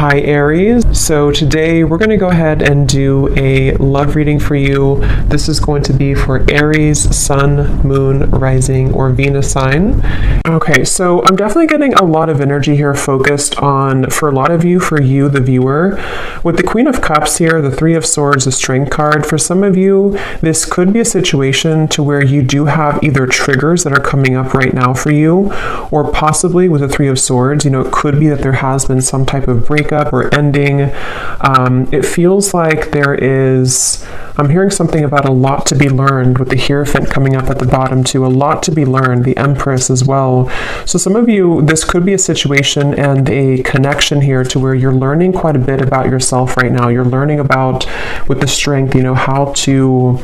Hi Aries. So today we're going to go ahead and do a love reading for you. This is going to be for Aries, Sun, Moon, Rising, or Venus sign. Okay, so I'm definitely getting a lot of energy here focused on, for a lot of you, for you, the viewer. With the Queen of Cups here, the Three of Swords, the Strength card, for some of you, this could be a situation to where you do have either triggers that are coming up right now for you, or possibly with the Three of Swords, it could be that there has been some type of breakup or ending. It feels like I'm hearing something about a lot to be learned with the Hierophant coming up at the bottom too, a lot to be learned, the Empress as well. So some of you, this could be a situation and a connection here to where you're learning quite a bit about yourself right now. You're learning about, with the Strength, how to,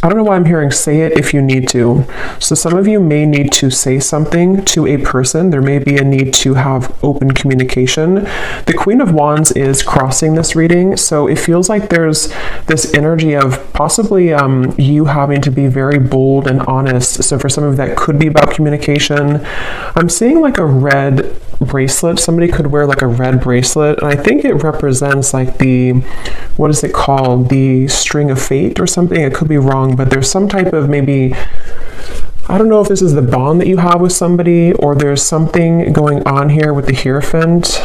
I don't know why I'm hearing say it if you need to. So some of you may need to say something to a person. There may be a need to have open communication. The Queen of Wands is crossing this reading. So it feels like there's this energy of possibly you having to be very bold and honest. So for some of that could be about communication. I'm seeing like a red bracelet. Somebody could wear like a red bracelet. And I think it represents like what is it called? The string of fate or something. It could be wrong, but there's some type of maybe, I don't know if this is the bond that you have with somebody, or there's something going on here with the Hierophant.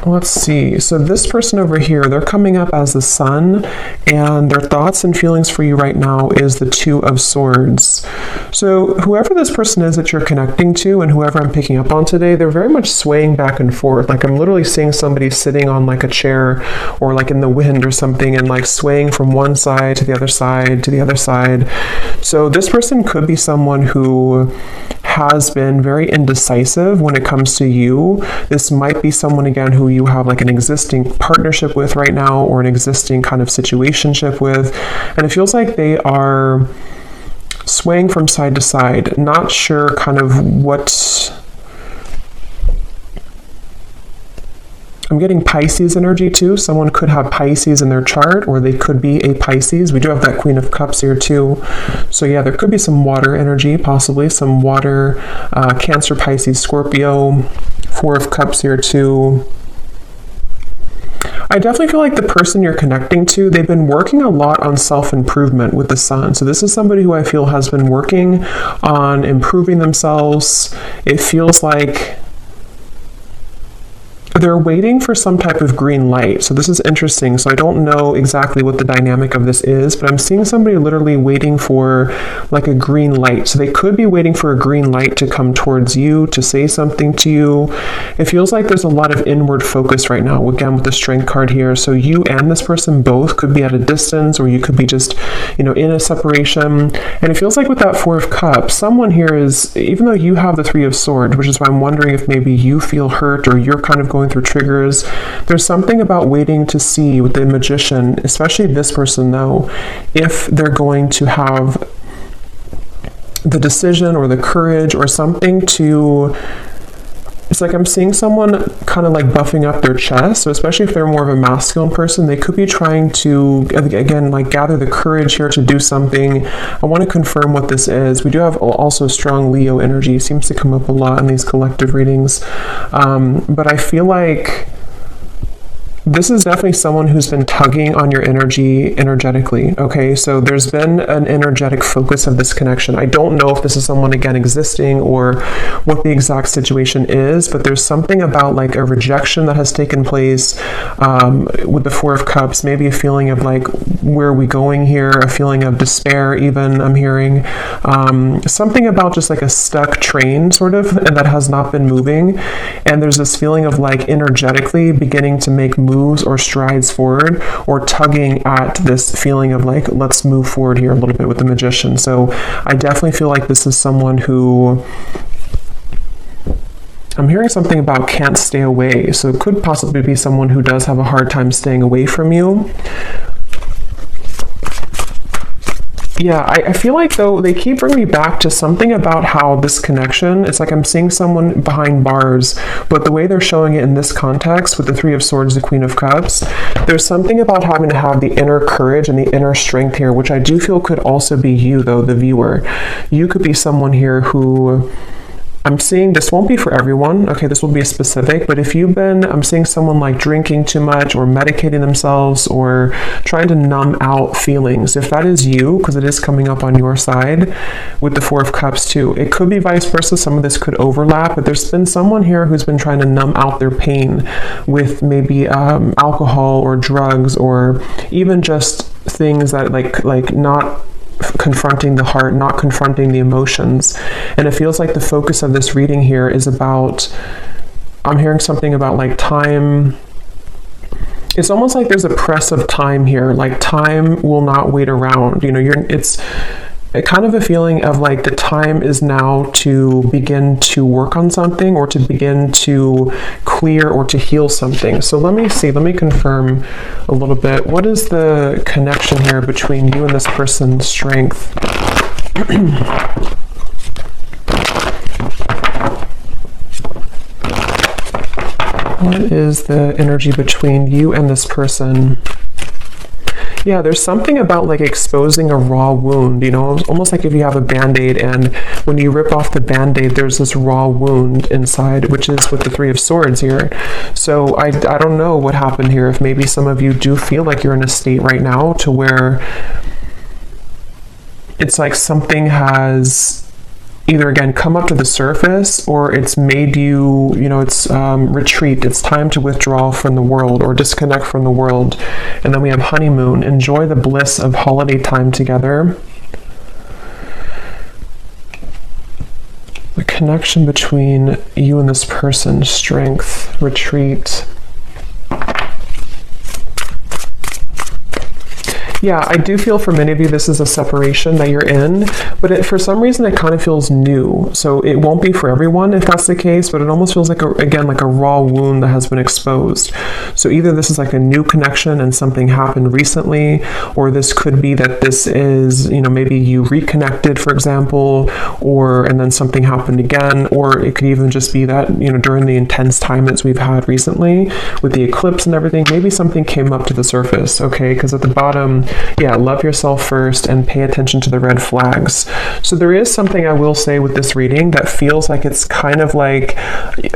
Let's see. So this person over here, they're coming up as the Sun, and their thoughts and feelings for you right now is the Two of Swords. So whoever this person is that you're connecting to, and whoever I'm picking up on today, they're very much swaying back and forth. Like I'm literally seeing somebody sitting on like a chair or like in the wind or something, and like swaying from one side to the other side to the other side. So this person could be someone who has been very indecisive when it comes to you. This might be someone, again, who you have like an existing partnership with right now, or an existing kind of situationship with, and it feels like they are swaying from side to side, not sure kind of what. I'm getting Pisces energy too. Someone could have Pisces in their chart, or they could be a Pisces. We do have that Queen of Cups here too. So yeah, there could be some water energy, possibly some water, Cancer, Pisces, Scorpio, Four of Cups here too. I definitely feel like the person you're connecting to, they've been working a lot on self-improvement with the Sun. So this is somebody who I feel has been working on improving themselves. It feels like they're waiting for some type of green light. So this is interesting. So I don't know exactly what the dynamic of this is, but I'm seeing somebody literally waiting for like a green light. So they could be waiting for a green light to come towards you, to say something to you. It feels like there's a lot of inward focus right now, again, with the Strength card here. So you and this person both could be at a distance, or you could be just, in a separation. And it feels like with that Four of Cups, someone here is, even though you have the Three of Swords, which is why I'm wondering if maybe you feel hurt, or you're kind of going through triggers. There's something about waiting to see with the Magician, especially this person though, if they're going to have the decision or the courage or something to, it's like I'm seeing someone kind of like buffing up their chest. So especially if they're more of a masculine person, they could be trying to, again, like gather the courage here to do something. I want to confirm what this is. We do have also strong Leo energy. It seems to come up a lot in these collective readings. But I feel like this is definitely someone who's been tugging on your energy energetically, okay? So there's been an energetic focus of this connection. I don't know if this is someone, again, existing or what the exact situation is, but there's something about like a rejection that has taken place with the Four of Cups, maybe a feeling of like, where are we going here? A feeling of despair even, I'm hearing. Something about just like a stuck train sort of, and that has not been moving. And there's this feeling of like energetically beginning to make moves or strides forward, or tugging at this feeling of like, let's move forward here a little bit with the Magician. So I definitely feel like this is someone who, I'm hearing something about can't stay away. So it could possibly be someone who does have a hard time staying away from you. Yeah, I feel like though they keep bringing me back to something about how this connection, it's like I'm seeing someone behind bars, but the way they're showing it in this context with the Three of Swords, the Queen of Cups, there's something about having to have the inner courage and the inner strength here, which I do feel could also be you though, the viewer. You could be someone here who, I'm seeing this won't be for everyone, okay, this will be specific, but if you've been, I'm seeing someone like drinking too much or medicating themselves or trying to numb out feelings. If that is you, because it is coming up on your side with the Four of Cups too, it could be vice versa. Some of this could overlap, but there's been someone here who's been trying to numb out their pain with maybe alcohol or drugs or even just things that like not confronting the heart, not confronting the emotions. And it feels like the focus of this reading here is about, I'm hearing something about like time. It's almost like there's a press of time here, like time will not wait around. You know, it's kind of a feeling of like the time is now to begin to work on something or to begin to clear or to heal something. So let me see, let me confirm a little bit. What is the connection here between you and this person's strength? What is the energy between you and this person? Yeah, there's something about like exposing a raw wound, you know, almost like if you have a band-aid and when you rip off the band-aid, there's this raw wound inside, which is with the Three of Swords here. So I don't know what happened here. If maybe some of you do feel like you're in a state right now to where it's like something has either again come up to the surface or it's made you, you know, it's retreat. It's time to withdraw from the world or disconnect from the world. And then we have honeymoon. Enjoy the bliss of holiday time together. The connection between you and this person, strength, retreat. Yeah, I do feel for many of you this is a separation that you're in, but for some reason it kind of feels new. So it won't be for everyone if that's the case, but it almost feels like, again, like a raw wound that has been exposed. So either this is like a new connection and something happened recently, or this could be that this is, you know, maybe you reconnected, for example, and then something happened again, or it could even just be that, you know, during the intense time that we've had recently with the eclipse and everything, maybe something came up to the surface, okay? Because at the bottom, yeah, love yourself first and pay attention to the red flags. So there is something I will say with this reading that feels like it's kind of like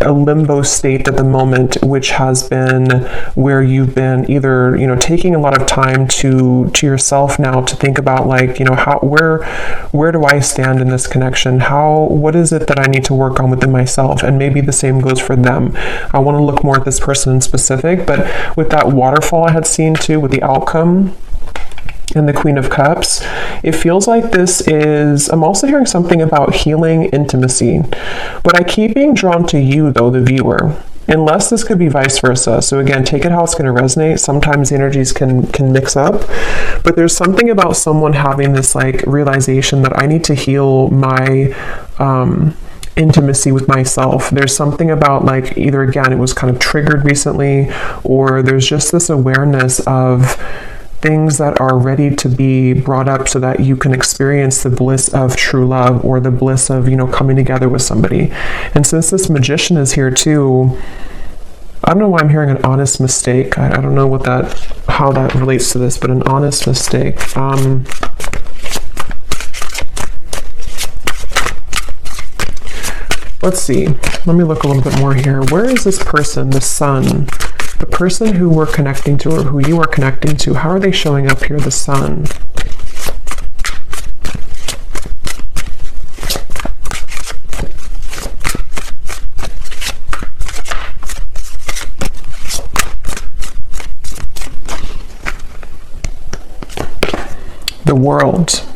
a limbo state at the moment, which has been where you've been either, you know, taking a lot of time to yourself now to think about like, you know, where do I stand in this connection? What is it that I need to work on within myself? And maybe the same goes for them. I want to look more at this person in specific, but with that waterfall I had seen too, with the outcome and the Queen of Cups, it feels like this is, I'm also hearing something about healing intimacy, but I keep being drawn to you though, the viewer, unless this could be vice versa. So again, take it how it's going to resonate. Sometimes the energies can mix up, but there's something about someone having this like realization that I need to heal my intimacy with myself. There's something about like either again, it was kind of triggered recently, or there's just this awareness of things that are ready to be brought up so that you can experience the bliss of true love or the bliss of, you know, coming together with somebody. And since this Magician is here too, I don't know why I'm hearing an honest mistake. I don't know how that relates to this, but an honest mistake. Let's see. Let me look a little bit more here. Where is this person, the Sun? The person who we're connecting to or who you are connecting to, how are they showing up here, the Sun? The World.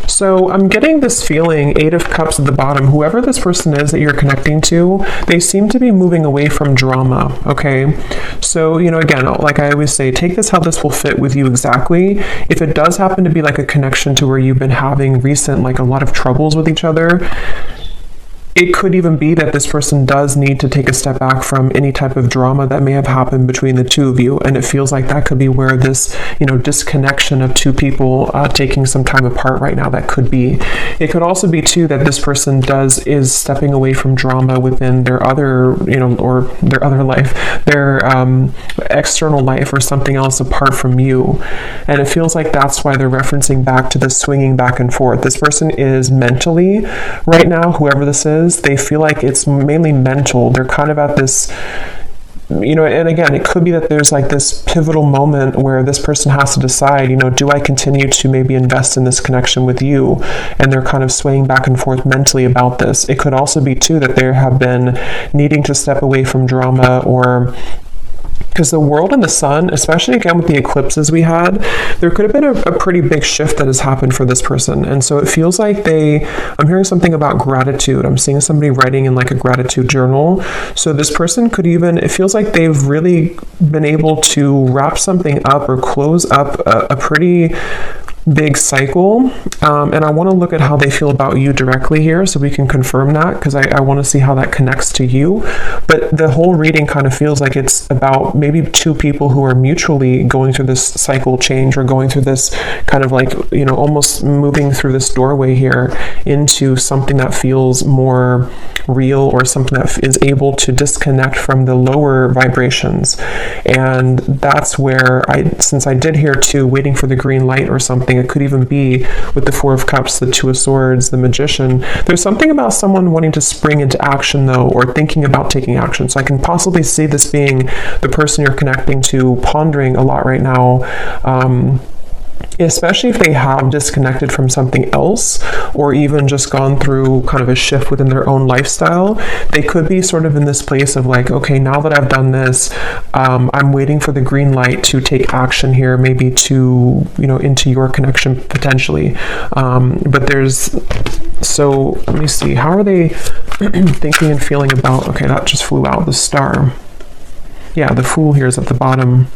So I'm getting this feeling, Eight of Cups at the bottom, whoever this person is that you're connecting to, they seem to be moving away from drama, okay? So, you know, again, like I always say, take this how this will fit with you exactly. If it does happen to be like a connection to where you've been having recent, like a lot of troubles with each other, it could even be that this person does need to take a step back from any type of drama that may have happened between the two of you. And it feels like that could be where this, disconnection of two people taking some time apart right now, that could be. It could also be too that this person is stepping away from drama within their other, or their other life, their external life or something else apart from you. And it feels like that's why they're referencing back to the swinging back and forth. This person is mentally, right now, whoever this is, they feel like it's mainly mental. They're kind of at this, and again, it could be that there's like this pivotal moment where this person has to decide, do I continue to maybe invest in this connection with you? And they're kind of swaying back and forth mentally about this. It could also be too that they have been needing to step away from drama, or because the world and the sun, especially again with the eclipses we had, there could have been a pretty big shift that has happened for this person. And so it feels like I'm hearing something about gratitude. I'm seeing somebody writing in like a gratitude journal. So this person could it feels like they've really been able to wrap something up or close up a pretty big cycle, and I want to look at how they feel about you directly here so we can confirm that, because I want to see how that connects to you. But the whole reading kind of feels like it's about maybe two people who are mutually going through this cycle change, or going through this kind of like, almost moving through this doorway here into something that feels more real, or something that is able to disconnect from the lower vibrations. And that's where since I did hear too, waiting for the green light or something, it could even be with the Four of Cups, the Two of Swords, the Magician. There's something about someone wanting to spring into action though, or thinking about taking action. So I can possibly see this being the person you're connecting to, pondering a lot right now, especially if they have disconnected from something else, or even just gone through kind of a shift within their own lifestyle. They could be sort of in this place of like, okay, now that I've done this, I'm waiting for the green light to take action here, maybe to, into your connection potentially. So let me see, how are they thinking and feeling about, okay, that just flew out, the Star. Yeah, the Fool here is at the bottom.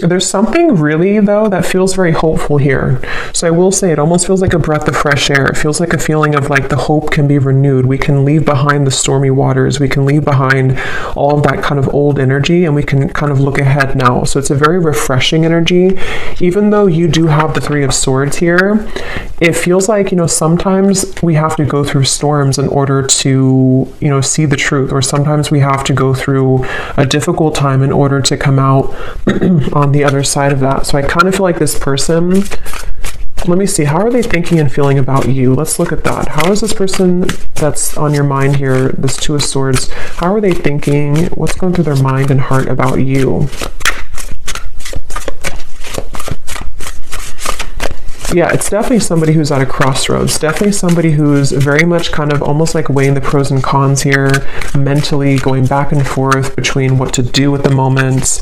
There's something really, though, that feels very hopeful here. So I will say it almost feels like a breath of fresh air. It feels like a feeling of like the hope can be renewed. We can leave behind the stormy waters. We can leave behind all of that kind of old energy, and we can kind of look ahead now. So it's a very refreshing energy. Even though you do have the Three of Swords here, it feels like, sometimes we have to go through storms in order to, see the truth, or sometimes we have to go through a difficult time in order to come out on the other side of that. So I kind of feel like this person, let me see, how are they thinking and feeling about you? Let's look at that. How is this person that's on your mind here, this Two of Swords, how are they thinking? What's going through their mind and heart about you? Yeah, it's definitely somebody who's at a crossroads. Definitely somebody who's very much kind of almost like weighing the pros and cons here, mentally going back and forth between what to do at the moment.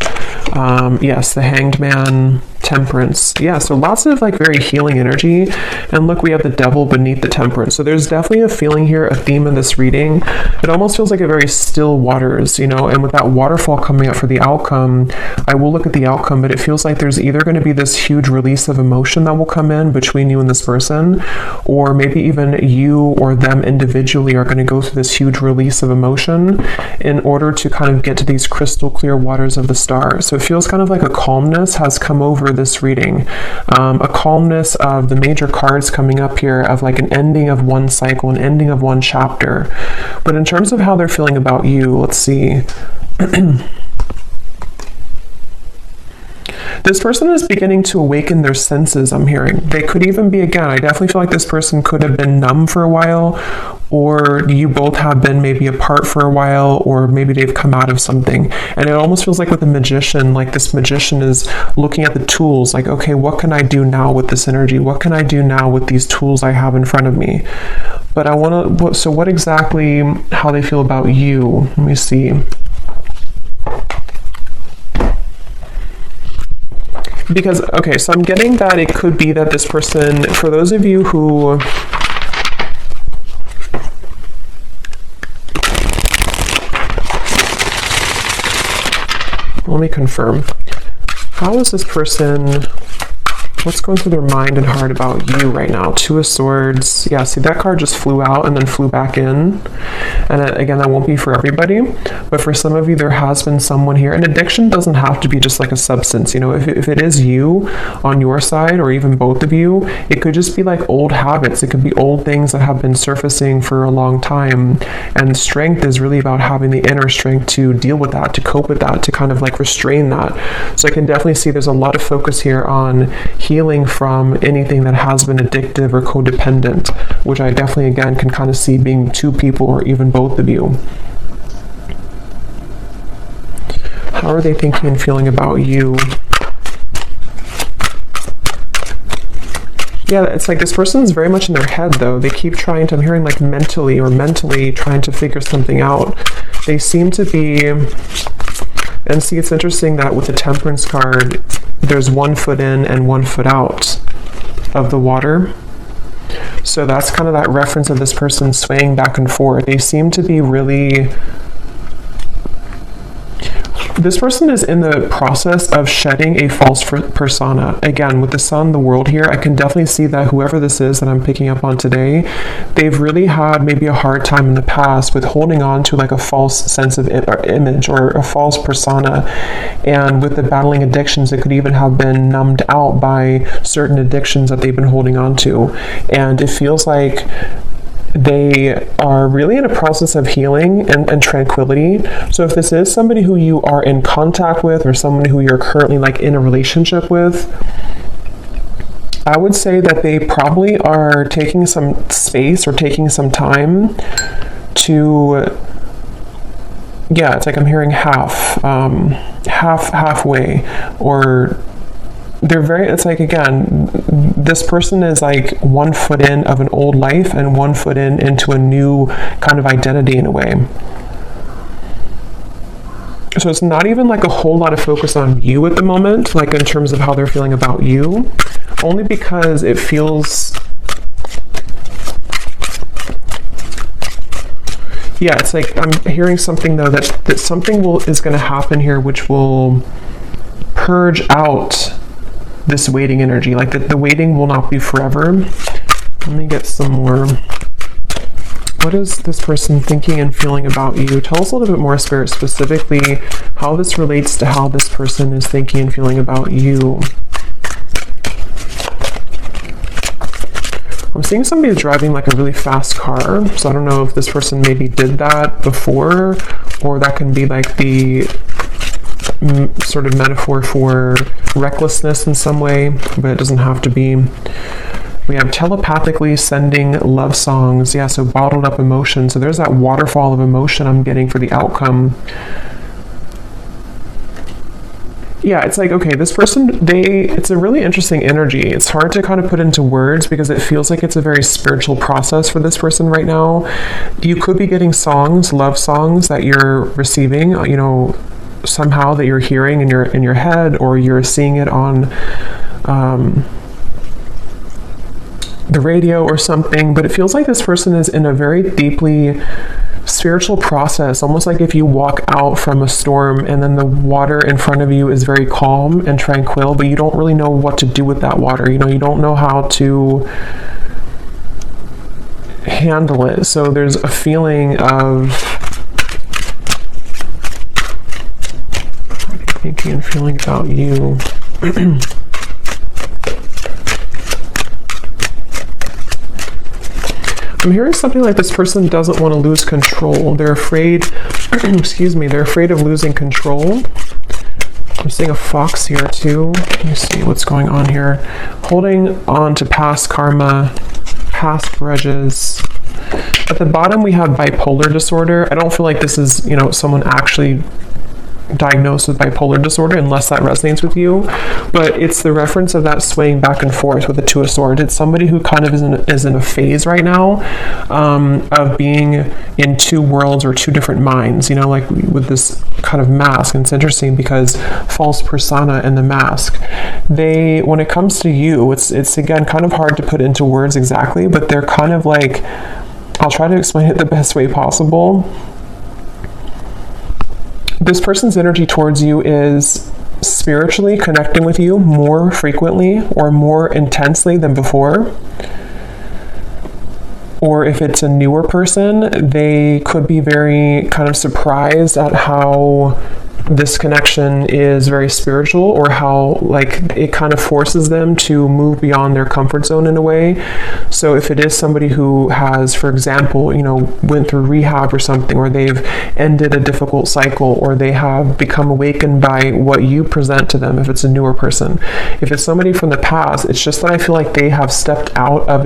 Yes, the Hanged Man, Temperance. Yeah, so lots of like very healing energy. And look, we have the Devil beneath the Temperance. So there's definitely a feeling here, a theme in this reading. It almost feels like a very still waters, and with that waterfall coming up for the outcome, I will look at the outcome, but it feels like there's either going to be this huge release of emotion that will come in between you and this person, or maybe even you or them individually are going to go through this huge release of emotion in order to kind of get to these crystal clear waters of the Star. So it feels kind of like a calmness has come over this reading, a calmness of the major cards coming up here, of like an ending of one cycle, an ending of one chapter. But in terms of how they're feeling about you, let's see. This person is beginning to awaken their senses, I'm hearing. They could even be, again, I definitely feel like this person could have been numb for a while, or you both have been maybe apart for a while, or maybe they've come out of something. And it almost feels like with the Magician, like this Magician is looking at the tools, like, okay, what can I do now with this energy? What can I do now with these tools I have in front of me? But I want to, so what exactly, how they feel about you? Let me see. Because, okay, so I'm getting that it could be that this person, for those of you who, let me confirm. How is this person What's going through their mind and heart about you right now? Two of Swords. Yeah, see, that card just flew out and then flew back in. And again, that won't be for everybody. But for some of you, there has been someone here. And addiction doesn't have to be just like a substance. You know, if it is you on your side, or even both of you, it could just be like old habits. It could be old things that have been surfacing for a long time. And strength is really about having the inner strength to deal with that, to cope with that, to kind of like restrain that. So I can definitely see there's a lot of focus here on healing from anything that has been addictive or codependent, which I definitely, again, can kind of see being two people or even both of you. How are they thinking and feeling about you? Yeah, it's like this person is very much in their head, though. They keep trying to, I'm hearing like mentally trying to figure something out. They seem to be, and see, it's interesting that with the Temperance card, there's 1 foot in and 1 foot out of the water. So that's kind of that reference of this person swaying back and forth. They seem to be really... This person is in the process of shedding a false persona. Again, with the Sun, the world here, I can definitely see that whoever this is that I'm picking up on today, they've really had maybe a hard time in the past with holding on to like a false sense of image or a false persona. And with the battling addictions, it could even have been numbed out by certain addictions that they've been holding on to. And it feels like they are really in a process of healing and tranquility. So if this is somebody who you are in contact with, or someone who you're currently like in a relationship with, I would say that they probably are taking some space or taking some time to, yeah, it's like I'm hearing halfway, or they're very, it's like, again, this person is like 1 foot in of an old life and 1 foot into a new kind of identity in a way. So it's not even like a whole lot of focus on you at the moment, like in terms of how they're feeling about you, only because it feels, yeah, it's like I'm hearing something though that something is going to happen here which will purge out this waiting energy. Like the waiting will not be forever. Let me get some more. What is this person thinking and feeling about you? Tell us a little bit more, Spirit, specifically how this relates to how this person is thinking and feeling about you. I'm seeing somebody driving like a really fast car. So I don't know if this person maybe did that before, or that can be like the sort of metaphor for recklessness in some way, but it doesn't have to be. We have telepathically sending love songs. Yeah, so bottled up emotion. So there's that waterfall of emotion I'm getting for the outcome. Yeah, it's like, okay, this person, it's a really interesting energy. It's hard to kind of put into words because it feels like it's a very spiritual process for this person right now. You could be getting songs, love songs that you're receiving, you know, somehow that you're hearing in your head, or you're seeing it on the radio or something. But it feels like this person is in a very deeply spiritual process, almost like if you walk out from a storm and then the water in front of you is very calm and tranquil, but you don't really know what to do with that water. You know, you don't know how to handle it. So there's a feeling of thinking and feeling about you. I'm hearing something like this person doesn't want to lose control. They're afraid, excuse me, they're afraid of losing control. I'm seeing a fox here too. Let me see what's going on here. Holding on to past karma, past grudges. At the bottom we have bipolar disorder. I don't feel like this is, you know, someone actually diagnosed with bipolar disorder, unless that resonates with you, but it's the reference of that swaying back and forth with the Two of Swords. It's somebody who kind of is in a phase right now of being in two worlds or two different minds, you know, like with this kind of mask. And it's interesting because false persona and the mask, when it comes to you, it's again kind of hard to put into words exactly, but they're kind of like, I'll try to explain it the best way possible. This person's energy towards you is spiritually connecting with you more frequently or more intensely than before. Or if it's a newer person, they could be very kind of surprised at how this connection is very spiritual, or how like it kind of forces them to move beyond their comfort zone in a way. So if it is somebody who has, for example, you know, went through rehab or something, or they've ended a difficult cycle, or they have become awakened by what you present to them, if it's a newer person. If it's somebody from the past, it's just that I feel like they have stepped out of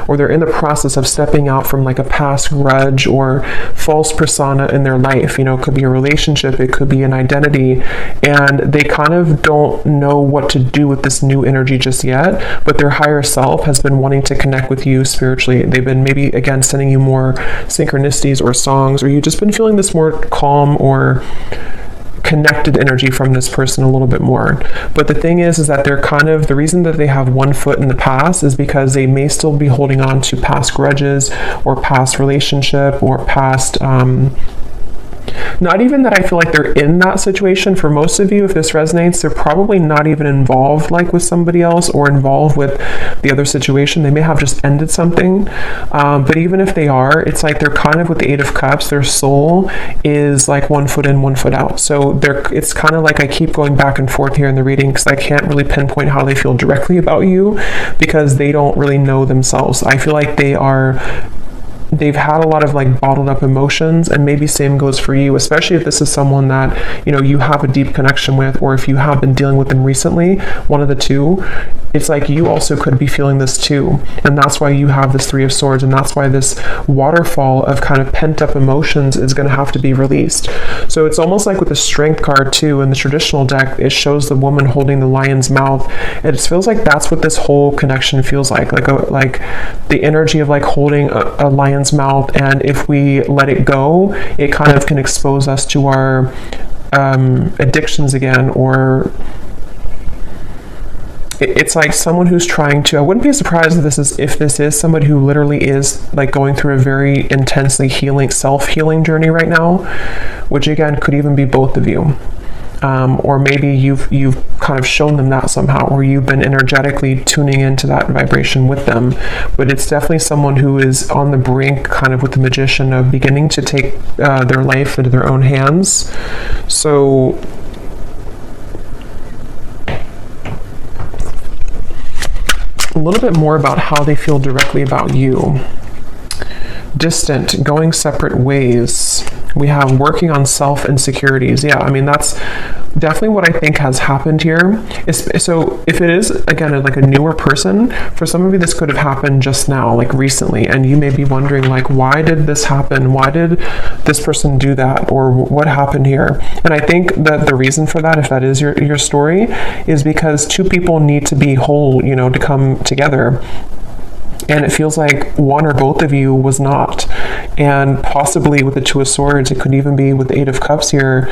or they're in the process of stepping out from like a past grudge or false persona in their life. You know, it could be a relationship, it could be an identity, and they kind of don't know what to do with this new energy just yet, but their higher self has been wanting to connect with you spiritually. They've been maybe, again, sending you more synchronicities or songs, or you've just been feeling this more calm or connected energy from this person a little bit more. But the thing is that they're kind of, the reason that they have one foot in the past is because they may still be holding on to past grudges or past relationship or past not even that I feel like they're in that situation. For most of you, if this resonates, they're probably not even involved like with somebody else or involved with the other situation. They may have just ended something. But even if they are, it's like they're kind of with the Eight of Cups, their soul is like one foot in, one foot out. So it's kind of like I keep going back and forth here in the reading because I can't really pinpoint how they feel directly about you because they don't really know themselves. I feel like they've had a lot of like bottled up emotions, and maybe same goes for you, especially if this is someone that, you know, you have a deep connection with, or if you have been dealing with them recently, one of the two. It's like you also could be feeling this too, and that's why you have this Three of Swords, and that's why this waterfall of kind of pent up emotions is going to have to be released. So it's almost like with the Strength card too in the traditional deck, it shows the woman holding the lion's mouth. It feels like that's what this whole connection feels like the energy of like holding a lion's mouth, and if we let it go, it kind of can expose us to our addictions again, or it's like someone who's trying to, I wouldn't be surprised if this is somebody who literally is like going through a very intensely self-healing journey right now, which again could even be both of you. Or maybe you've kind of shown them that somehow, or you've been energetically tuning into that vibration with them. But it's definitely someone who is on the brink, kind of with the Magician, of beginning to take their life into their own hands. So a little bit more about how they feel directly about you. Distant, going separate ways. We have working on self-insecurities. Yeah, I mean, that's definitely what I think has happened here. So if it is, again, like a newer person, for some of you, this could have happened just now, like recently, and you may be wondering, like, why did this happen? Why did this person do that? Or what happened here? And I think that the reason for that, if that is your story, is because two people need to be whole, you know, to come together. And it feels like one or both of you was not. And possibly with the Two of Swords, it could even be with the Eight of Cups here.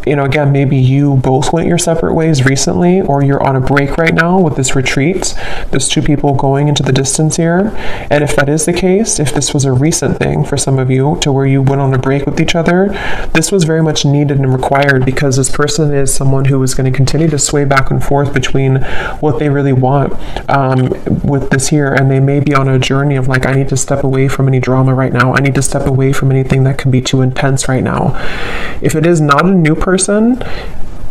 You know, again, maybe you both went your separate ways recently, or you're on a break right now with this retreat. There's two people going into the distance here. And if that is the case, if this was a recent thing for some of you to where you went on a break with each other, this was very much needed and required, because this person is someone who is going to continue to sway back and forth between what they really want with this here. And they may be on a journey of like, I need to step away from any drama right now. I need to step away from anything that can be too intense right now. If it is not a new person,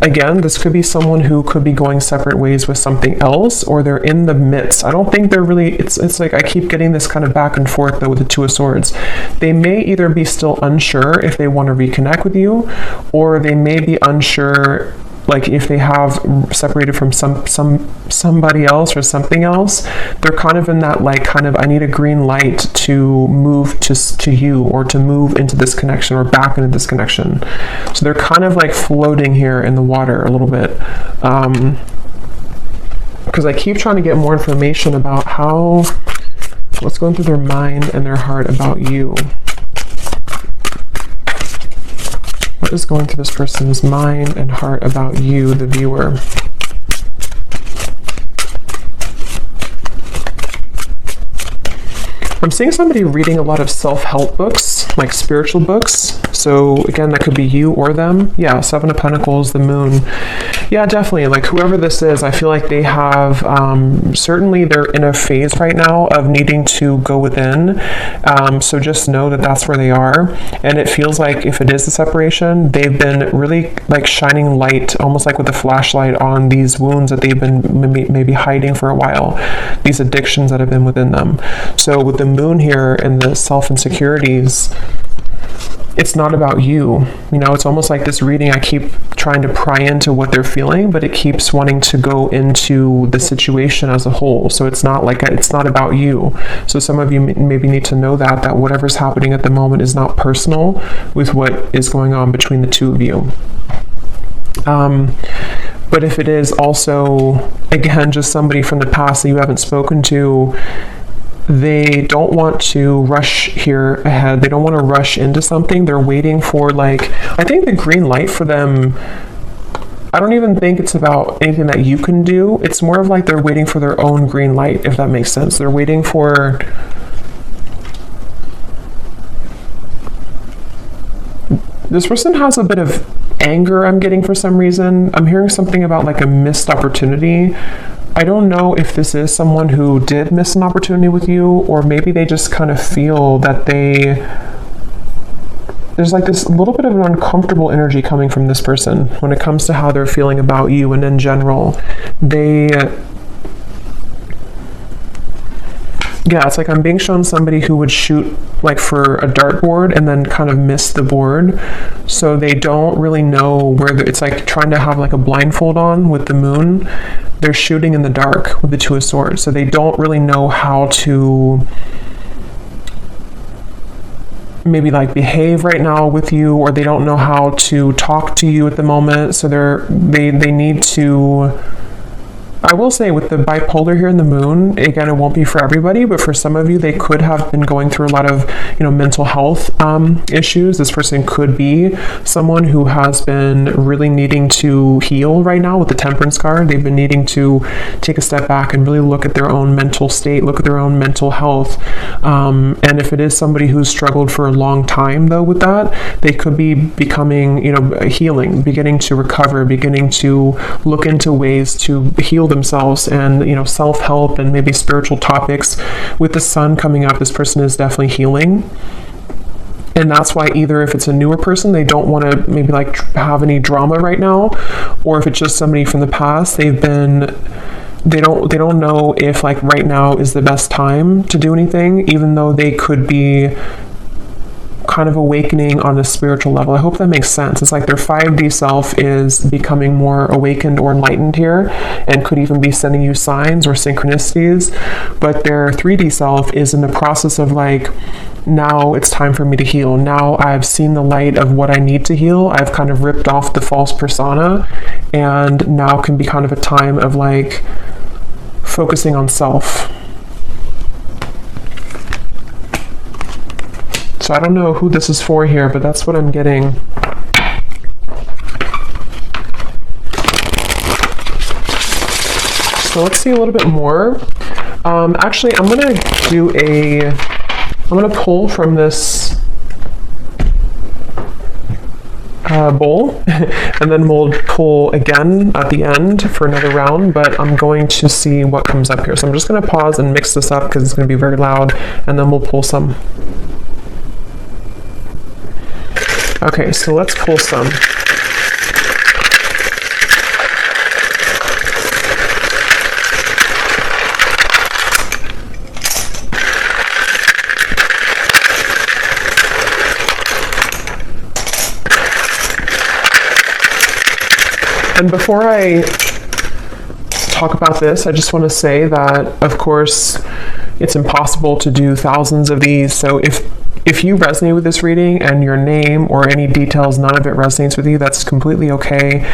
again, this could be someone who could be going separate ways with something else, or they're in the midst. I don't think they're really, it's like I keep getting this kind of back and forth though with the Two of Swords. They may either be still unsure if they want to reconnect with you, or they may be unsure, like if they have separated from somebody else or something else. They're kind of in that like kind of, I need a green light to move to you, or to move into this connection, or back into this connection. So they're kind of like floating here in the water a little bit, because I keep trying to get more information about what's going through their mind and their heart about you. What is going through this person's mind and heart about you, the viewer? I'm seeing somebody reading a lot of self-help books, like spiritual books. So again, that could be you or them. Yeah, Seven of Pentacles, the Moon. Yeah, definitely. Like whoever this is, I feel like they have, certainly they're in a phase right now of needing to go within. So just know that that's where they are. And it feels like if it is a separation, they've been really like shining light, almost like with a flashlight on these wounds that they've been maybe hiding for a while, these addictions that have been within them. So with the moon here and the self-insecurities, it's not about you. You know, it's almost like this reading, I keep trying to pry into what they're feeling, but it keeps wanting to go into the situation as a whole. So it's not like, it's not about you. So some of you maybe need to know that whatever's happening at the moment is not personal with what is going on between the two of you. But if it is also, again, just somebody from the past that you haven't spoken to, they don't want to rush here ahead. They don't want to rush into something. They're waiting for, like, I think the green light for them, I don't even think it's about anything that you can do. It's more of like they're waiting for their own green light, if that makes sense. They're waiting for, this person has a bit of anger I'm getting for some reason. I'm hearing something about like a missed opportunity. I don't know if this is someone who did miss an opportunity with you, or maybe they just kind of feel that there's like this little bit of an uncomfortable energy coming from this person when it comes to how they're feeling about you. And in general, yeah, it's like I'm being shown somebody who would shoot like for a dartboard and then kind of miss the board. So they don't really know where it's like trying to have like a blindfold on with the moon. They're shooting in the dark with the Two of Swords. So they don't really know how to maybe like behave right now with you, or they don't know how to talk to you at the moment. So they need to, I will say with the bipolar here in the moon, again, it won't be for everybody, but for some of you, they could have been going through a lot of, mental health issues. This person could be someone who has been really needing to heal right now with the Temperance card. They've been needing to take a step back and really look at their own mental state, look at their own mental health. And if it is somebody who's struggled for a long time, though, with that, they could be becoming, healing, beginning to recover, beginning to look into ways to heal themselves, and self-help and maybe spiritual topics. With the sun coming up, this person is definitely healing. And that's why either if it's a newer person, they don't want to maybe like have any drama right now, or if it's just somebody from the past, they don't know if like right now is the best time to do anything, even though they could be kind of awakening on a spiritual level. I hope that makes sense. It's like their 5D self is becoming more awakened or enlightened here, and could even be sending you signs or synchronicities, but their 3D self is in the process of like, now it's time for me to heal. Now I've seen the light of what I need to heal. I've kind of ripped off the false persona, and now can be kind of a time of like focusing on self. So I don't know who this is for here, but that's what I'm getting. So let's see a little bit more. Actually, I'm gonna pull from this bowl, and then we'll pull again at the end for another round, but I'm going to see what comes up here. So I'm just gonna pause and mix this up because it's gonna be very loud, and then we'll pull some. Okay, so let's pull some. And before I talk about this, I just want to say that, of course, it's impossible to do thousands of these. So if you resonate with this reading and your name or any details, none of it resonates with you, that's completely okay.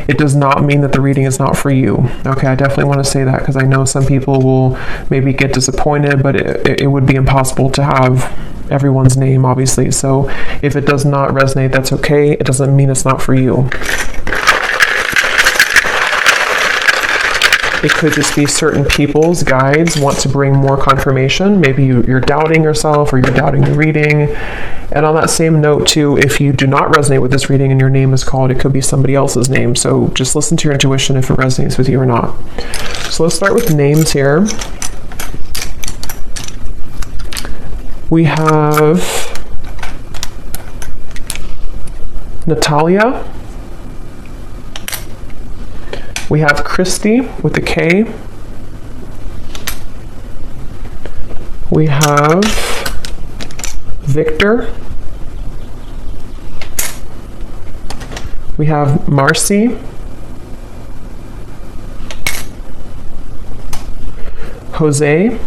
It does not mean that the reading is not for you. Okay, I definitely want to say that because I know some people will maybe get disappointed, but it would be impossible to have everyone's name, obviously. So if it does not resonate, that's okay. It doesn't mean it's not for you. It could just be certain people's guides want to bring more confirmation. Maybe you're doubting yourself, or you're doubting the reading, And on that same note too, if you do not resonate with this reading and your name is called, it could be somebody else's name. So just listen to your intuition if it resonates with you or not. So let's start with names here. We have Natalia. We have Christy with a K. We have Victor. We have Marcy. Jose.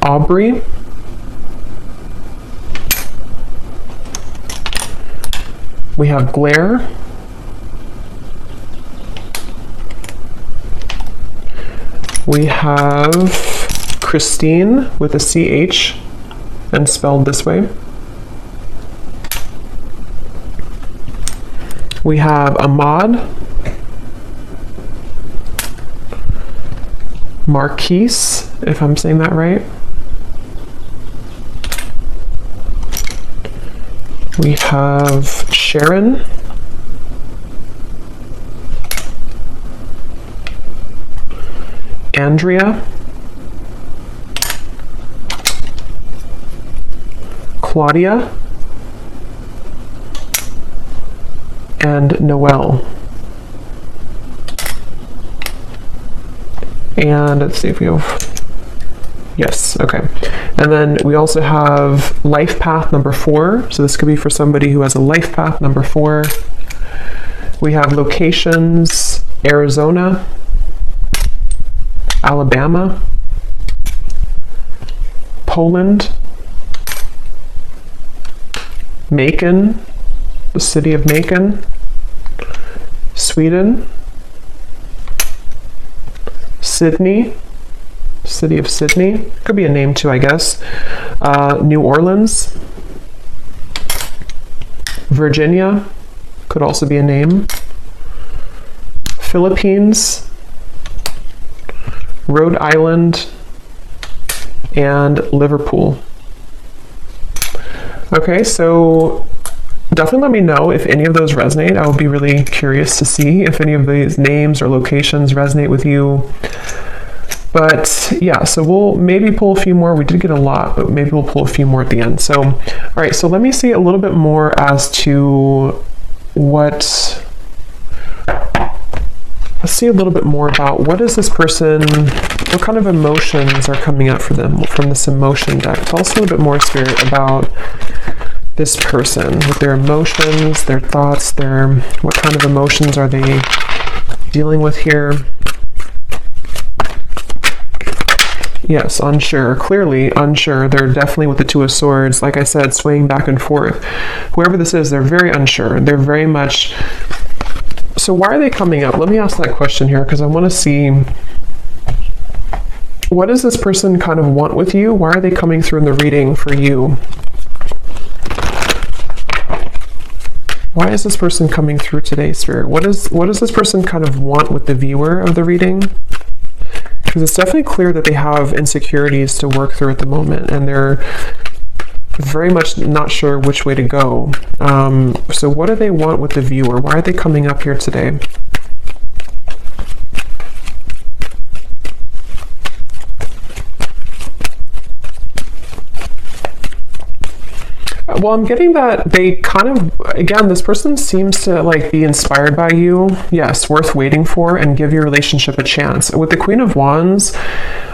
Aubrey. We have Blair. We have Christine with a CH and spelled this way. We have Ahmad. Marquise, if I'm saying that right. We have Sharon. Andrea. Claudia. And Noelle. And let's see if we have, yes, okay. And then we also have life path number 4. So this could be for somebody who has a life path number 4. We have locations, Arizona, Alabama, Poland, Macon, the city of Macon, Sweden, Sydney, city of Sydney, could be a name too, I guess, New Orleans, Virginia, could also be a name, Philippines, Rhode Island, and Liverpool. Okay, so definitely let me know if any of those resonate. I would be really curious to see if any of these names or locations resonate with you. But yeah, so we'll maybe pull a few more. We did get a lot, but maybe we'll pull a few more at the end. So, all right, so let me see a little bit more as to let's see a little bit more about what is this person, what kind of emotions are coming up for them from this emotion deck. Tell us a little bit more, Spirit, about this person with their emotions, their thoughts, what kind of emotions are they dealing with here? Yes, unsure. Clearly unsure. They're definitely with the Two of Swords. Like I said, swaying back and forth. Whoever this is, they're very unsure. They're very much... So why are they coming up? Let me ask that question here because I want to see... What does this person kind of want with you? Why are they coming through in the reading for you? Why is this person coming through today, Spirit? What does this person kind of want with the viewer of the reading? Because it's definitely clear that they have insecurities to work through at the moment, and they're very much not sure which way to go. So what do they want with the viewer? Why are they coming up here today? Well, I'm getting that they kind of, again, this person seems to like be inspired by you. Yes, worth waiting for, and give your relationship a chance. With the Queen of Wands,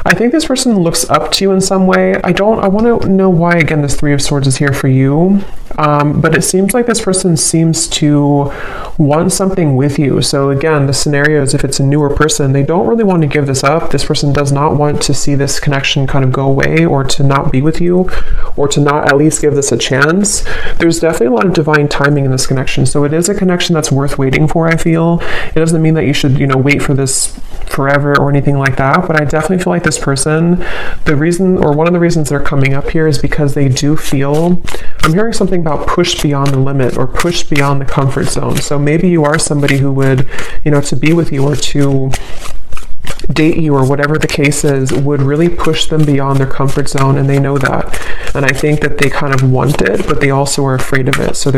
I think this person looks up to you in some way. I want to know why, again, this Three of Swords is here for you. But it seems like this person seems to want something with you. So again, the scenario is if it's a newer person, they don't really want to give this up. This person does not want to see this connection kind of go away, or to not be with you, or to not at least give this a chance. There's definitely a lot of divine timing in this connection. So it is a connection that's worth waiting for, I feel. It doesn't mean that you should, wait for this forever or anything like that. But I definitely feel like this person, the reason, or one of the reasons they're coming up here is because they do feel, I'm hearing something about push beyond the limit or push beyond the comfort zone. So maybe you are somebody who would, to be with you or to date you or whatever the case is would really push them beyond their comfort zone, and they know that. And I think that they kind of want it, but they also are afraid of it. So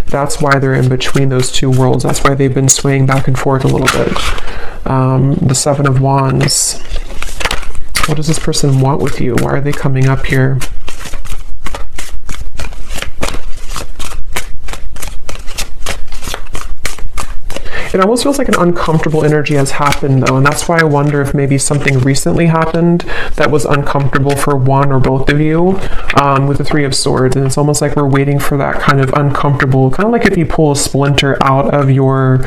that's why they're in between those two worlds. That's why they've been swaying back and forth a little bit. The Seven of Wands. What does this person want with you? Why are they coming up here? It almost feels like an uncomfortable energy has happened, though, and that's why I wonder if maybe something recently happened that was uncomfortable for one or both of you, with the Three of Swords. And it's almost like we're waiting for that kind of uncomfortable, kind of like if you pull a splinter out of your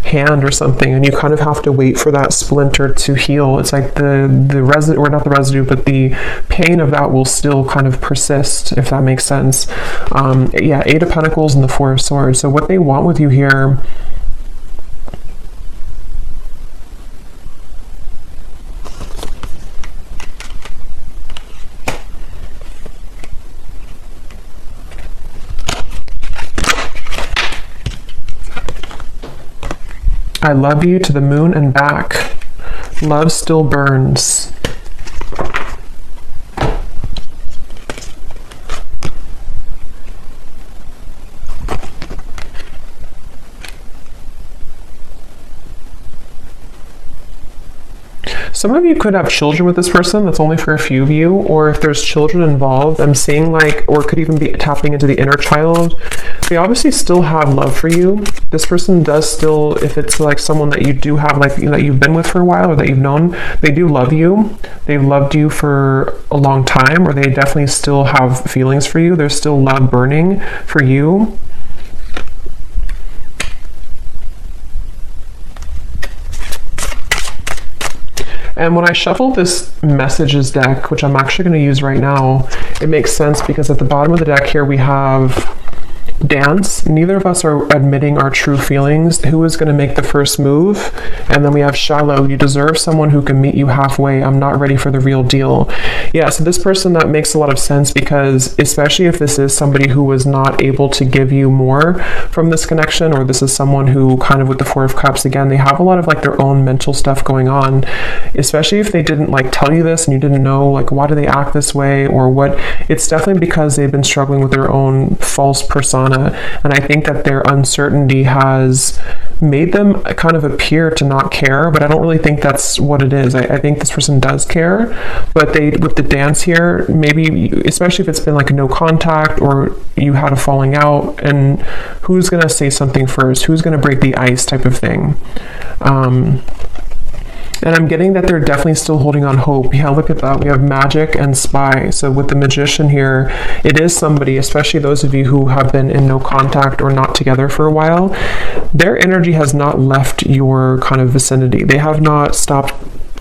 hand or something, and you kind of have to wait for that splinter to heal. It's like the residue, or not the residue, but the pain of that will still kind of persist, if that makes sense. Yeah, Eight of Pentacles and the Four of Swords. So what they want with you here, I love you to the moon and back. Love still burns. Some of you could have children with this person. That's only for a few of you. Or if there's children involved, I'm seeing like, or could even be tapping into the inner child. They obviously still have love for you. This person does still, if it's like someone that you do have, like, that you've been with for a while or that you've known, they do love you. They've loved you for a long time, or they definitely still have feelings for you. There's still love burning for you. And when I shuffle this messages deck, which I'm actually going to use right now, it makes sense because at the bottom of the deck here we have dance. Neither of us are admitting our true feelings. Who is going to make the first move? And then we have shallow. You deserve someone who can meet you halfway. I'm not ready for the real deal. Yeah, so this person, that makes a lot of sense, because especially if this is somebody who was not able to give you more from this connection, or this is someone who kind of, with the Four of Cups, again, they have a lot of like their own mental stuff going on, especially if they didn't like tell you this and you didn't know like why do they act this way or what. It's definitely because they've been struggling with their own false persona. And I think that their uncertainty has made them kind of appear to not care, but I don't really think that's what it is. I think this person does care, but they, with the dance here, maybe, especially if it's been like a no contact or you had a falling out, and who's going to say something first? Who's going to break the ice type of thing? And I'm getting that they're definitely still holding on hope. Yeah, look at that. We have Magic and Spy. So with the Magician here, it is somebody, especially those of you who have been in no contact or not together for a while, their energy has not left your kind of vicinity. They have not stopped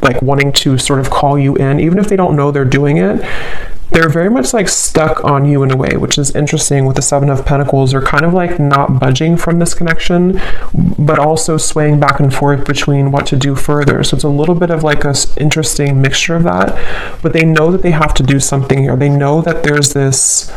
like wanting to sort of call you in, even if they don't know they're doing it. They're very much like stuck on you in a way, which is interesting. With the Seven of Pentacles, they're kind of like not budging from this connection, but also swaying back and forth between what to do further. So it's a little bit of like a interesting mixture of that, but they know that they have to do something here. They know that there's this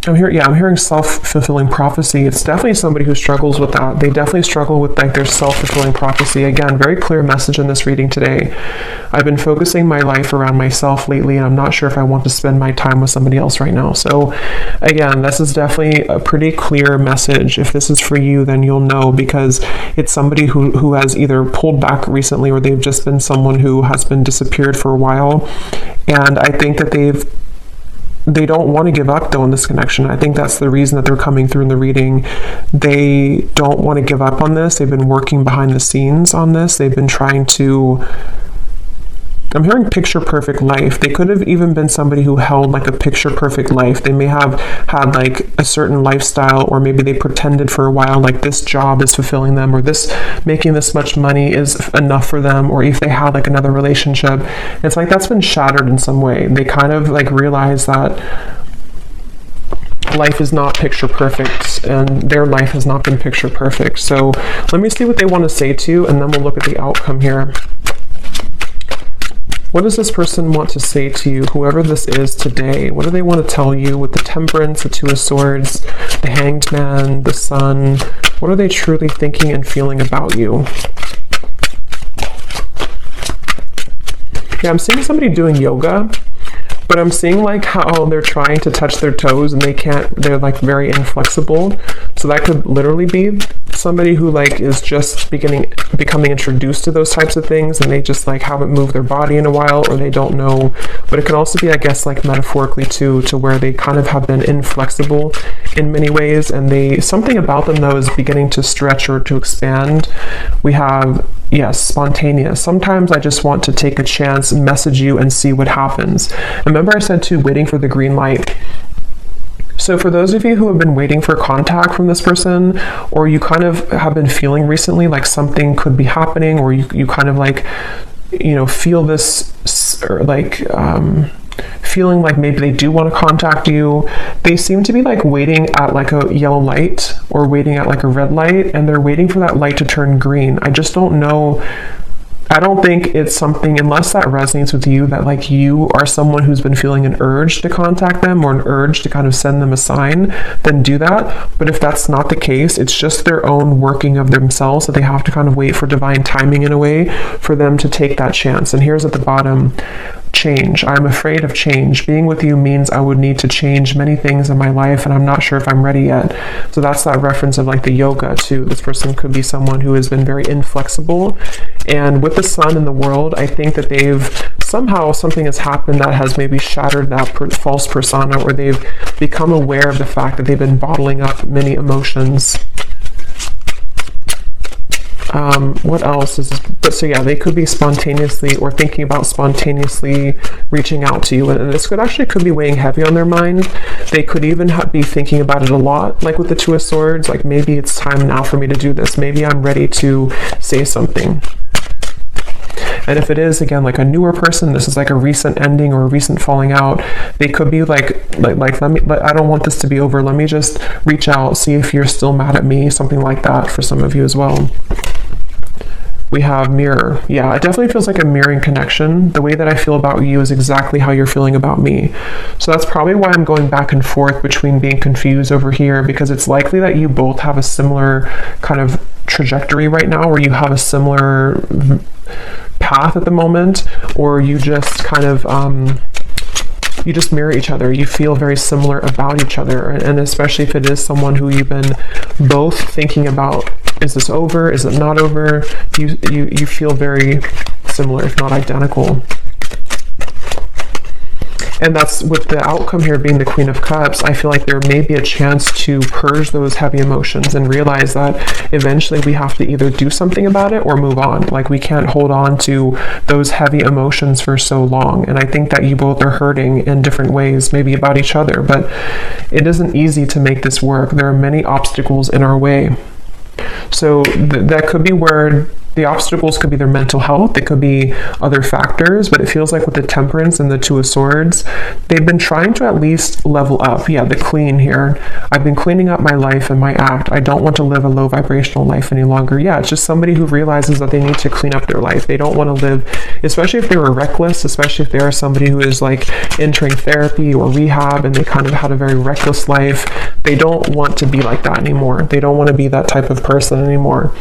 I'm hearing self-fulfilling prophecy. It's definitely somebody who struggles with that. They definitely struggle with like their self-fulfilling prophecy. Again, very clear message in this reading today. I've been focusing my life around myself lately, and I'm not sure if I want to spend my time with somebody else right now. So again, this is definitely a pretty clear message. If this is for you, then you'll know, because it's somebody who has either pulled back recently, or they've just been someone who has been disappeared for a while. And I think that they don't want to give up though in this connection. I think that's the reason that they're coming through in the reading. They don't want to give up on this. They've been working behind the scenes on this. They've been trying to, I'm hearing picture perfect life. They could have even been somebody who held like a picture perfect life. They may have had like a certain lifestyle, or maybe they pretended for a while like this job is fulfilling them, or this making this much money is enough for them, or if they had like another relationship. It's like that's been shattered in some way. They kind of like realize that life is not picture perfect, and their life has not been picture perfect. So let me see what they want to say to you, and then we'll look at the outcome here. What does this person want to say to you, whoever this is today? What do they want to tell you with the Temperance, the Two of Swords, the Hanged Man, the Sun? What are they truly thinking and feeling about you? Yeah, I'm seeing somebody doing yoga, but I'm seeing like how they're trying to touch their toes and they can't, they're like very inflexible. So that could literally be somebody who like is just becoming introduced to those types of things, and they just like haven't moved their body in a while, or they don't know. But it could also be, I guess, like metaphorically too, to where they kind of have been inflexible in many ways, and something about them though is beginning to stretch or to expand. We have, yes, spontaneous. Sometimes I just want to take a chance, message you, and see what happens. Remember I said too, waiting for the green light. So for those of you who have been waiting for contact from this person, or you kind of have been feeling recently like something could be happening, or you kind of like, you know, feel this, or like, feeling like maybe they do want to contact you. They seem to be like waiting at like a yellow light or waiting at like a red light, and they're waiting for that light to turn green. I just don't know. I don't think it's something, unless that resonates with you, that like you are someone who's been feeling an urge to contact them or an urge to kind of send them a sign, then do that. But if that's not the case, it's just their own working of themselves that they have to kind of wait for divine timing in a way for them to take that chance. And here's at the bottom, change. I'm afraid of change. Being with you means I would need to change many things in my life, and I'm not sure if I'm ready yet. So that's that reference of like the yoga too. This person could be someone who has been very inflexible, and with the Sun in the world, I think that somehow something has happened that has maybe shattered that false persona, or they've become aware of the fact that they've been bottling up many emotions. What else is this? But so yeah, they could be spontaneously or thinking about spontaneously reaching out to you, and this could be weighing heavy on their mind. They could even be thinking about it a lot, like with the Two of Swords, like maybe it's time now for me to do this. Maybe I'm ready to say something. And if it is, again, like a newer person, this is like a recent ending or a recent falling out, they could be like I don't want this to be over. Let me just reach out, see if you're still mad at me, something like that for some of you as well. We have mirror. Yeah, it definitely feels like a mirroring connection. The way that I feel about you is exactly how you're feeling about me. So that's probably why I'm going back and forth between being confused over here, because it's likely that you both have a similar kind of trajectory right now, where you have a similar path at the moment, or you just kind of you just mirror each other. You feel very similar about each other, and especially if it is someone who you've been both thinking about, is this over, is it not over, you feel very similar, if not identical. And that's with the outcome here being the Queen of Cups. I feel like there may be a chance to purge those heavy emotions and realize that eventually we have to either do something about it or move on. Like, we can't hold on to those heavy emotions for so long. And I think that you both are hurting in different ways, maybe about each other, but it isn't easy to make this work. There are many obstacles in our way. So that could be where the obstacles could be their mental health. It could be other factors, but it feels like with the Temperance and the Two of Swords, they've been trying to at least level up. Yeah, the Queen here. I've been cleaning up my life and my act. I don't want to live a low vibrational life any longer. Yeah, it's just somebody who realizes that they need to clean up their life. They don't want to live, especially if they were reckless, especially if they are somebody who is like entering therapy or rehab and they kind of had a very reckless life. They don't want to be like that anymore. They don't want to be that type of person anymore.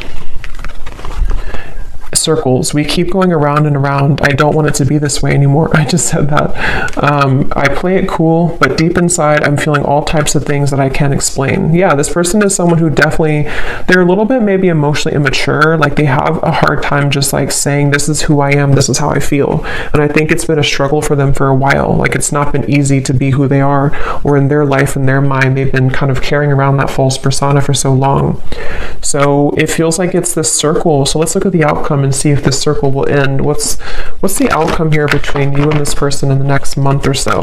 Circles. We keep going around and around. I don't want it to be this way anymore. I just said that. I play it cool, but deep inside, I'm feeling all types of things that I can't explain. Yeah, this person is someone who definitely, they're a little bit maybe emotionally immature. Like, they have a hard time just like saying, this is who I am, this is how I feel. And I think it's been a struggle for them for a while. Like, it's not been easy to be who they are, or in their life, in their mind, they've been kind of carrying around that false persona for so long. So it feels like it's this circle. So let's look at the outcome and see if this circle will end. What's the outcome here between you and this person in the next month or so?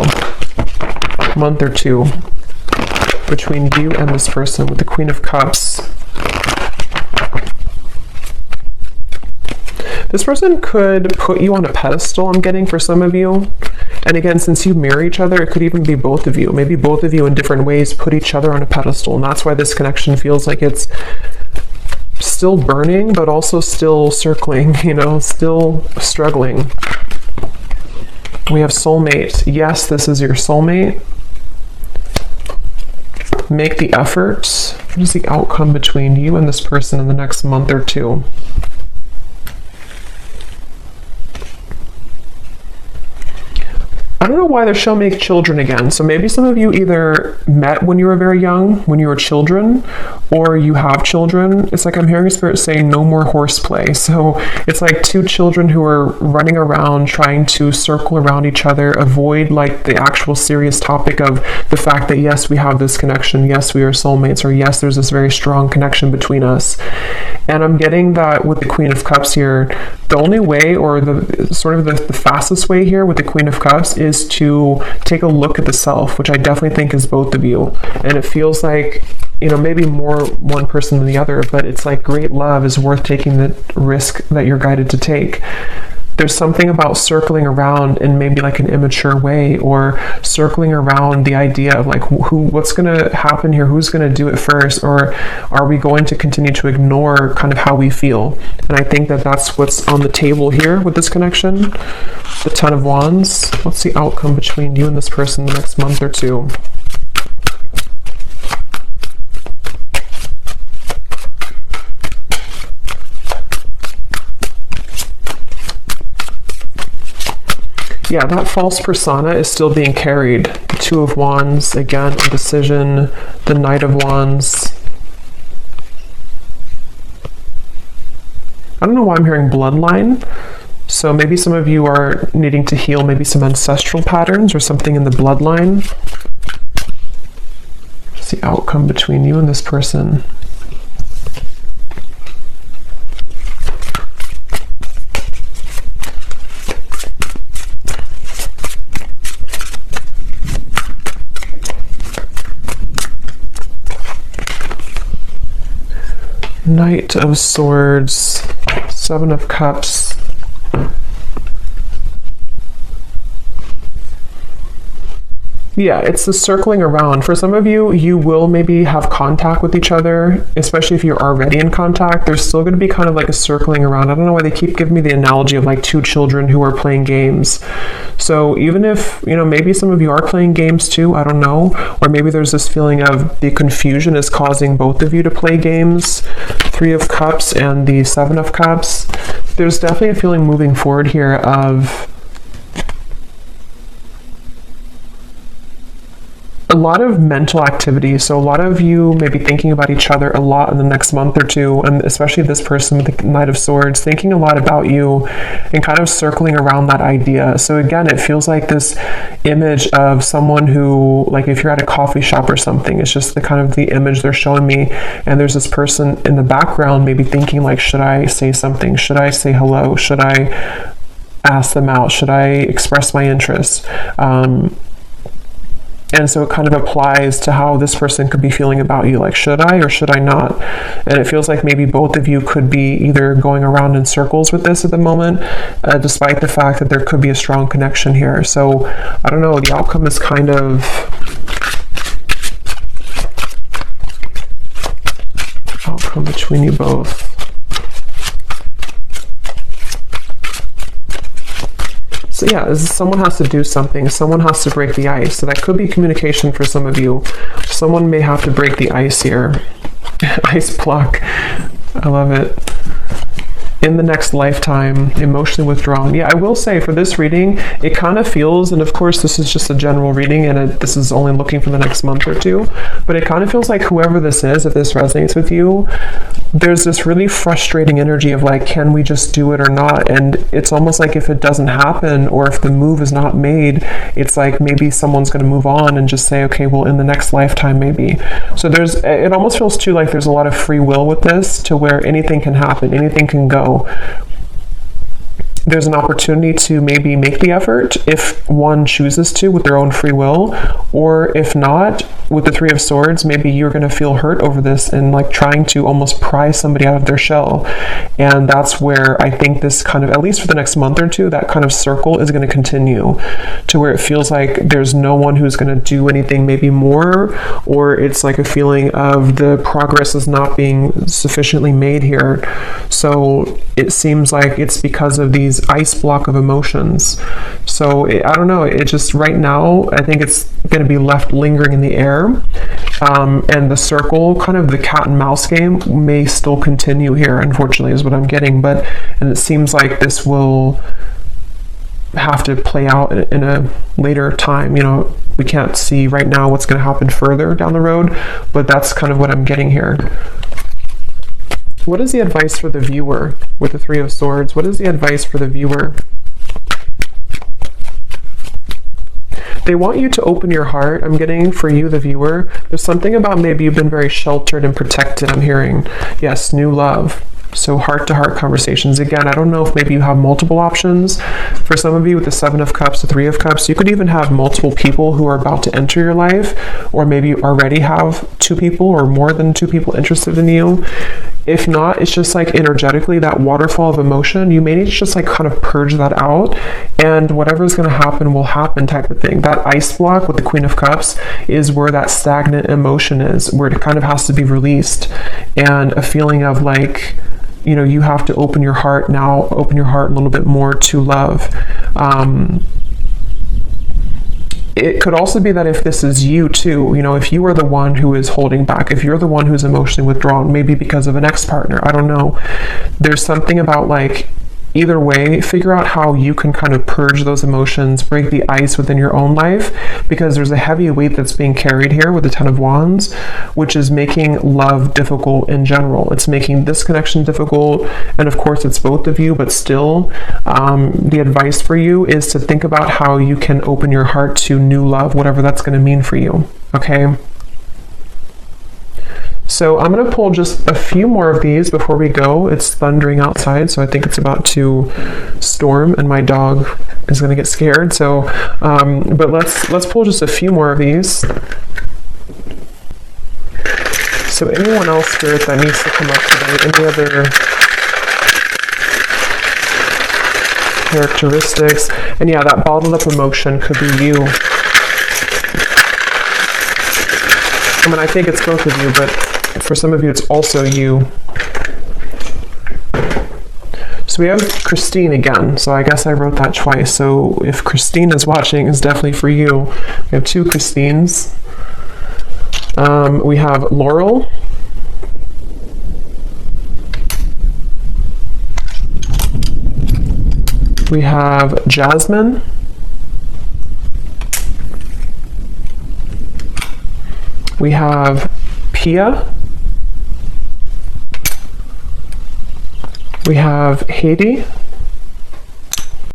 Month or two. Between you and this person with the Queen of Cups. This person could put you on a pedestal, I'm getting, for some of you. And again, since you mirror each other, it could even be both of you. Maybe both of you in different ways put each other on a pedestal. And that's why this connection feels like it's still burning, but also still circling, you know, still struggling. We have soulmate. Yes, this is your soulmate. Make the effort. What is the outcome between you and this person in the next month or two? I don't know why they're shall make children again. So maybe some of you either met when you were very young, when you were children, or you have children. It's like I'm hearing Spirit say no more horseplay. So it's like two children who are running around trying to circle around each other, avoid like the actual serious topic of the fact that yes, we have this connection, yes, we are soulmates, or yes, there's this very strong connection between us. And I'm getting that with the Queen of Cups here, the only way, or the sort of the fastest way here with the Queen of Cups is to take a look at the self, which I definitely think is both of you. And it feels like, you know, maybe more one person than the other, but it's like great love is worth taking the risk that you're guided to take. There's something about circling around in maybe like an immature way, or circling around the idea of like what's going to happen here, who's going to do it first, or are we going to continue to ignore kind of how we feel? And I think that that's what's on the table here with this connection. The Ten of Wands. What's the outcome between you and this person the next month or two? Yeah, that false persona is still being carried. The Two of Wands, again, indecision, the Knight of Wands. I don't know why I'm hearing bloodline. So maybe some of you are needing to heal maybe some ancestral patterns or something in the bloodline. What's the outcome between you and this person? Knight of Swords, Seven of Cups. Yeah, it's the circling around. For some of you, you will maybe have contact with each other, especially if you're already in contact. There's still going to be kind of like a circling around. I don't know why they keep giving me the analogy of like two children who are playing games. So even if, you know, maybe some of you are playing games too, I don't know, or maybe there's this feeling of the confusion is causing both of you to play games. Three of Cups and the Seven of Cups. There's definitely a feeling moving forward here of a lot of mental activity. So a lot of you may be thinking about each other a lot in the next month or two, and especially this person with the Knight of Swords, thinking a lot about you and kind of circling around that idea. So again, it feels like this image of someone who, like if you're at a coffee shop or something, it's just the kind of the image they're showing me, and there's this person in the background maybe thinking like, should I say something? Should I say hello? Should I ask them out? Should I express my interest? And so it kind of applies to how this person could be feeling about you, like, should I or should I not? And it feels like maybe both of you could be either going around in circles with this at the moment, despite the fact that there could be a strong connection here. So I don't know, the outcome is kind of outcome between you both. So yeah, someone has to do something. Someone has to break the ice. So that could be communication for some of you. Someone may have to break the ice here. Ice block. I love it. In the next lifetime, emotionally withdrawn. Yeah, I will say for this reading, it kind of feels, and of course this is just a general reading and this is only looking for the next month or two, but it kind of feels like whoever this is, if this resonates with you, there's this really frustrating energy of like, can we just do it or not? And it's almost like if it doesn't happen, or if the move is not made, it's like maybe someone's going to move on and just say, okay, well, in the next lifetime maybe. So it almost feels too like there's a lot of free will with this, to where anything can happen, anything can go. There's an opportunity to maybe make the effort if one chooses to with their own free will, or if not, with the Three of Swords, maybe you're going to feel hurt over this and like trying to almost pry somebody out of their shell. And that's where I think this kind of, at least for the next month or two, that kind of circle is going to continue, to where it feels like there's no one who's going to do anything maybe more, or it's like a feeling of the progress is not being sufficiently made here. So it seems like it's because of these these ice block of emotions. So I don't know, it just right now, I think it's going to be left lingering in the air. And the circle, kind of the cat and mouse game, may still continue here, unfortunately, is what I'm getting. And it seems like this will have to play out in a later time. You know, we can't see right now what's going to happen further down the road, but that's kind of what I'm getting here. What is the advice for the viewer with the Three of Swords? What is the advice for the viewer? They want you to open your heart. I'm getting for you, the viewer. There's something about maybe you've been very sheltered and protected, I'm hearing. Yes, new love. So heart-to-heart conversations. Again, I don't know if maybe you have multiple options. For some of you with the Seven of Cups, the Three of Cups, you could even have multiple people who are about to enter your life, or maybe you already have 2 people or more than 2 people interested in you. If not, it's just like energetically, that waterfall of emotion, you may need to just like kind of purge that out, and whatever's going to happen will happen type of thing. That ice block with the Queen of Cups is where that stagnant emotion is, where it kind of has to be released, and a feeling of like, you know, you have to open your heart now, open your heart a little bit more to love. It could also be that if this is you too, you know, if you are the one who is holding back, if you're the one who's emotionally withdrawn, maybe because of an ex-partner, I don't know. There's something about like, either way, figure out how you can kind of purge those emotions, break the ice within your own life, because there's a heavy weight that's being carried here with the Ten of Wands, which is making love difficult in general. It's making this connection difficult, and of course it's both of you, but still, the advice for you is to think about how you can open your heart to new love, whatever that's going to mean for you, okay? So I'm going to pull just a few more of these before we go. It's thundering outside, so I think it's about to storm, and my dog is going to get scared. So, but let's pull just a few more of these. So anyone else, Spirit, that needs to come up today? Any other characteristics? And yeah, that bottled up emotion could be you. I mean, I think it's both of you, but for some of you, it's also you. So we have Christine again. So I guess I wrote that twice. So if Christine is watching, it's definitely for you. We have 2 Christines. We have Laurel. We have Jasmine. We have Pia. We have Haiti.